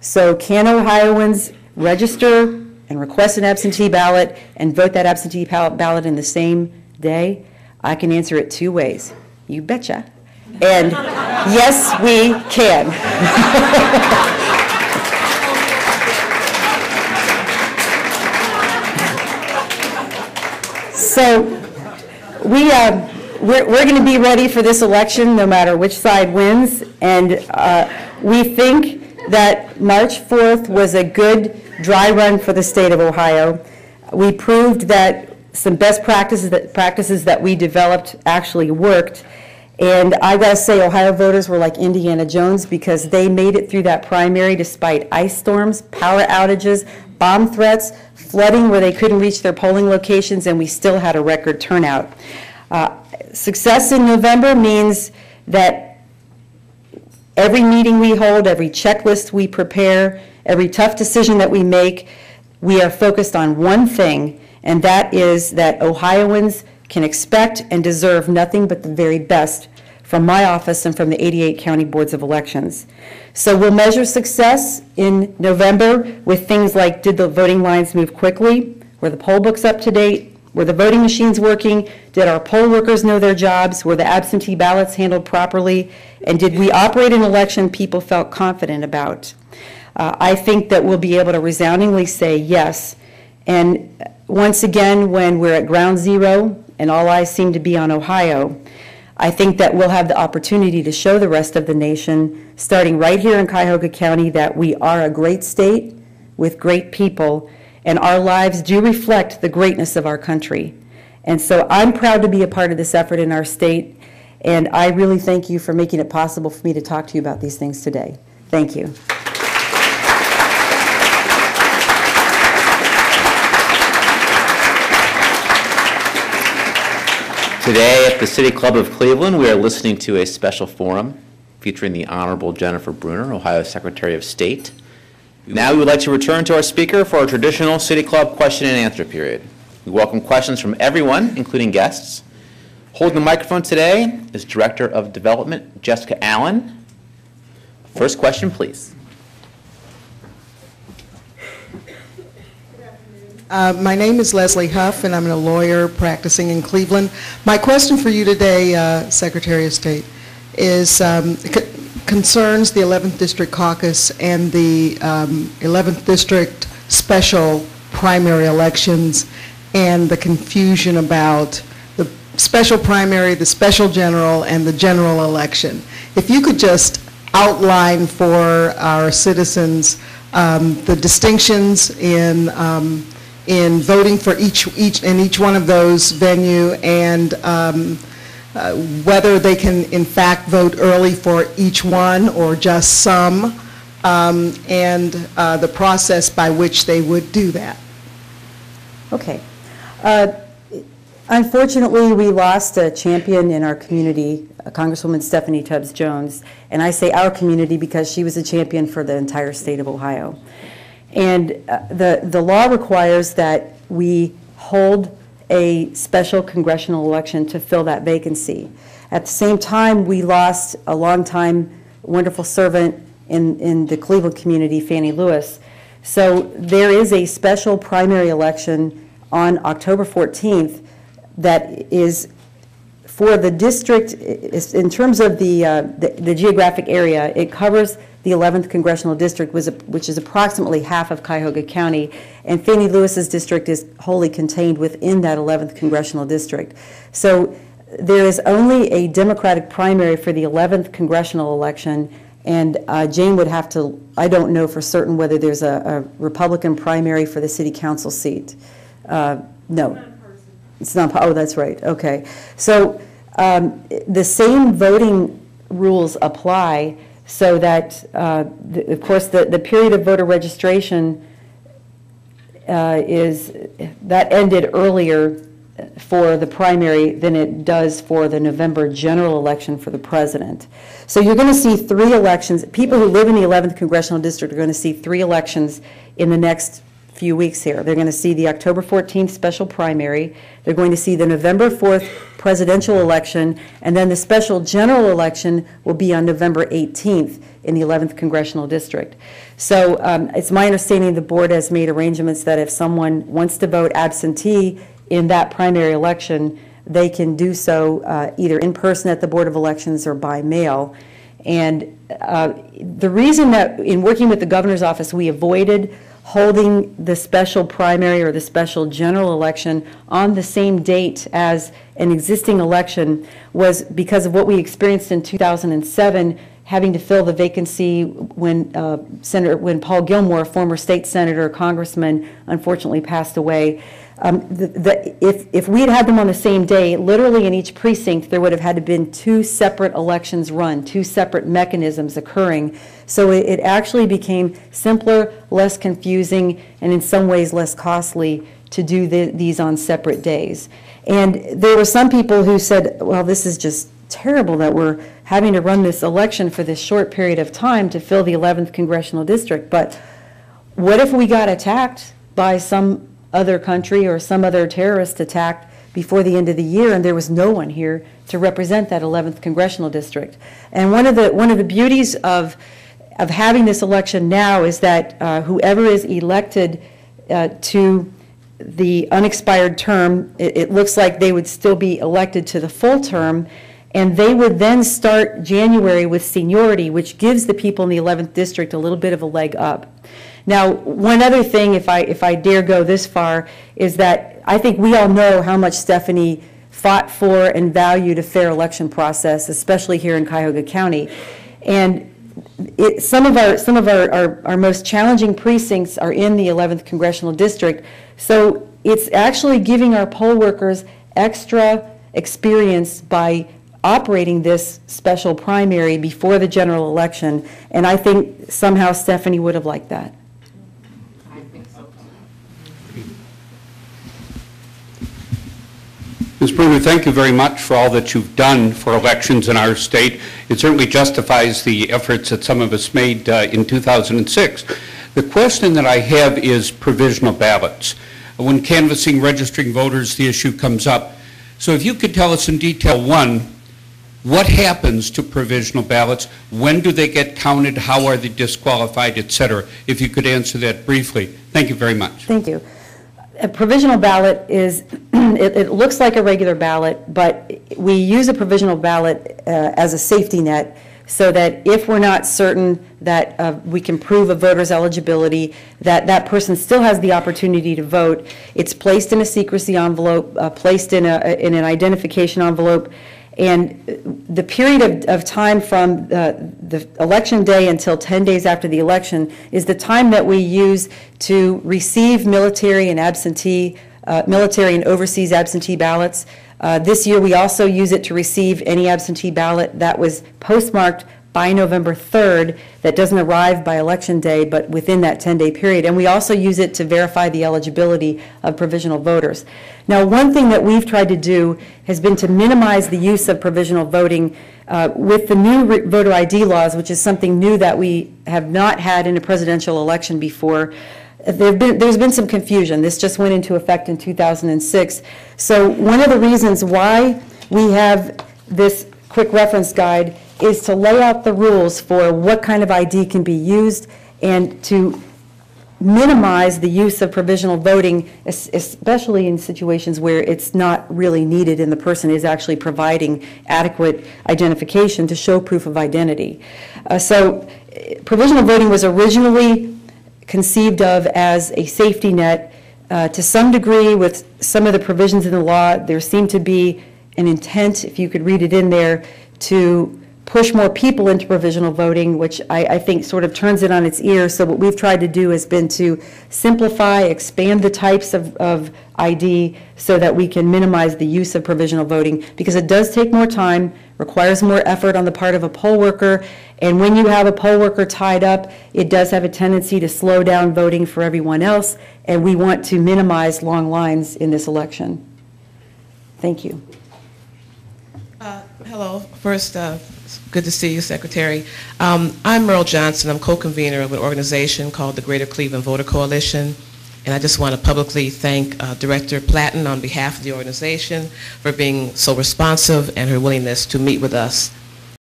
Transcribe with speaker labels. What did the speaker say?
Speaker 1: So can Ohioans register and request an absentee ballot and vote that absentee ballot in the same day? I can answer it two ways. You betcha. And yes, we can. So we're going to be ready for this election no matter which side wins, and we think that March 4th was a good dry run for the state of Ohio. We proved that some best practices that we developed actually worked, and I gotta say Ohio voters were like Indiana Jones because they made it through that primary despite ice storms, power outages, bomb threats, flooding where they couldn't reach their polling locations, and we still had a record turnout. Success in November means that every meeting we hold, every checklist we prepare, every tough decision that we make, we are focused on one thing, and that is that Ohioans can expect and deserve nothing but the very best from my office and from the 88 county boards of elections. So we'll measure success in November with things like, did the voting lines move quickly? Were the poll books up to date? Were the voting machines working? Did our poll workers know their jobs? Were the absentee ballots handled properly? And did we operate an election people felt confident about? I think that we'll be able to resoundingly say yes. And once again, when we're at ground zero and all eyes seem to be on Ohio, I think that we'll have the opportunity to show the rest of the nation, starting right here in Cuyahoga County, that we are a great state with great people, and our lives do reflect the greatness of our country. And so I'm proud to be a part of this effort in our state, and I really thank you for making it possible for me to talk to you about these things today. Thank you.
Speaker 2: Today at the City Club of Cleveland, we are listening to a special forum featuring the Honorable Jennifer Brunner, Ohio Secretary of State. Now we would like to return to our speaker for our traditional City Club question and answer period. We welcome questions from everyone, including guests. Holding the microphone today is Director of Development, Jessica Allen. First question, please.
Speaker 3: My name is Leslie Huff, and I'm a lawyer practicing in Cleveland. My question for you today, Secretary of State, is concerns the 11th District Caucus and the 11th District special primary elections and the confusion about the special primary, the special general, and the general election. If you could just outline for our citizens the distinctions in voting for each one of those venue, and whether they can in fact vote early for each one or just some, and the process by which they would do that.
Speaker 1: Okay. Unfortunately, we lost a champion in our community, Congresswoman Stephanie Tubbs Jones, and I say our community because she was a champion for the entire state of Ohio. And the law requires that we hold a special congressional election to fill that vacancy. At the same time, we lost a longtime wonderful servant in the Cleveland community, Fannie Lewis. So there is a special primary election on October 14th that is for the district. In terms of the geographic area, it covers the 11th Congressional District, which is approximately half of Cuyahoga County, and Fannie Lewis's district is wholly contained within that 11th Congressional District. So there is only a Democratic primary for the 11th Congressional election, and Jane would have to, I don't know for certain whether there's a Republican primary for the City Council seat. No. It's not, oh, that's right, okay. So the same voting rules apply, so that, of course, the period of voter registration that ended earlier for the primary than it does for the November general election for the president. So you're going to see 3 elections. People who live in the 11th Congressional District are going to see 3 elections in the next few weeks here. They're going to see the October 14th special primary. They're going to see the November 4th presidential election, and then the special general election will be on November 18th in the 11th Congressional District. So it's my understanding the board has made arrangements that if someone wants to vote absentee in that primary election, they can do so either in person at the Board of Elections or by mail. And the reason that in working with the governor's office we avoided holding the special primary or the special general election on the same date as an existing election was because of what we experienced in 2007, having to fill the vacancy when Paul Gilmore, former state senator, congressman, unfortunately passed away. If we had them on the same day, literally in each precinct, there would have had to been two separate elections run, two separate mechanisms occurring. So it actually became simpler, less confusing, and in some ways less costly to do these on separate days. And there were some people who said, well, this is just terrible that we're having to run this election for this short period of time to fill the 11th Congressional District. But what if we got attacked by some other country or some other terrorist attack before the end of the year and there was no one here to represent that 11th Congressional District? And one of the beauties of having this election now is that whoever is elected to the unexpired term, it looks like they would still be elected to the full term, and they would then start January with seniority, which gives the people in the 11th District a little bit of a leg up. Now, one other thing, if I dare go this far, is that I think we all know how much Stephanie fought for and valued a fair election process, especially here in Cuyahoga County. And some of our most challenging precincts are in the 11th Congressional District. So it's actually giving our poll workers extra experience by operating this special primary before the general election. And I think somehow Stephanie would have liked that.
Speaker 4: Ms. Brunner, thank you very much for all that you've done for elections in our state. It certainly justifies the efforts that some of us made in 2006. The question that I have is provisional ballots. When canvassing, registering voters, the issue comes up. So if you could tell us in detail, one, what happens to provisional ballots? When do they get counted? How are they disqualified, et cetera? If you could answer that briefly. Thank you very much.
Speaker 1: Thank you. A provisional ballot is, it looks like a regular ballot, but we use a provisional ballot as a safety net so that if we're not certain that we can prove a voter's eligibility, that person still has the opportunity to vote. It's placed in a secrecy envelope, placed in an identification envelope, and the period of time from the election day until 10 days after the election is the time that we use to receive military and overseas absentee ballots. This year we also use it to receive any absentee ballot that was postmarked by November 3rd that doesn't arrive by election day but within that 10-day period. And we also use it to verify the eligibility of provisional voters. Now, one thing that we've tried to do has been to minimize the use of provisional voting with the new voter ID laws, which is something new that we have not had in a presidential election before. There's been some confusion. This just went into effect in 2006. So one of the reasons why we have this quick reference guide is to lay out the rules for what kind of ID can be used and to minimize the use of provisional voting, especially in situations where it's not really needed and the person is actually providing adequate identification to show proof of identity. So provisional voting was originally conceived of as a safety net. To some degree, with some of the provisions in the law, there seemed to be an intent, if you could read it in there, to push more people into provisional voting, which I think sort of turns it on its ear. So what we've tried to do has been to simplify, expand the types of ID so that we can minimize the use of provisional voting, because it does take more time, requires more effort on the part of a poll worker, and when you have a poll worker tied up, it does have a tendency to slow down voting for everyone else, and we want to minimize long lines in this election. Thank you.
Speaker 5: Hello. First, good to see you, Secretary. I'm Merle Johnson. I'm co-convener of an organization called the Greater Cleveland Voter Coalition. And I just want to publicly thank Director Platten on behalf of the organization for being so responsive and her willingness to meet with us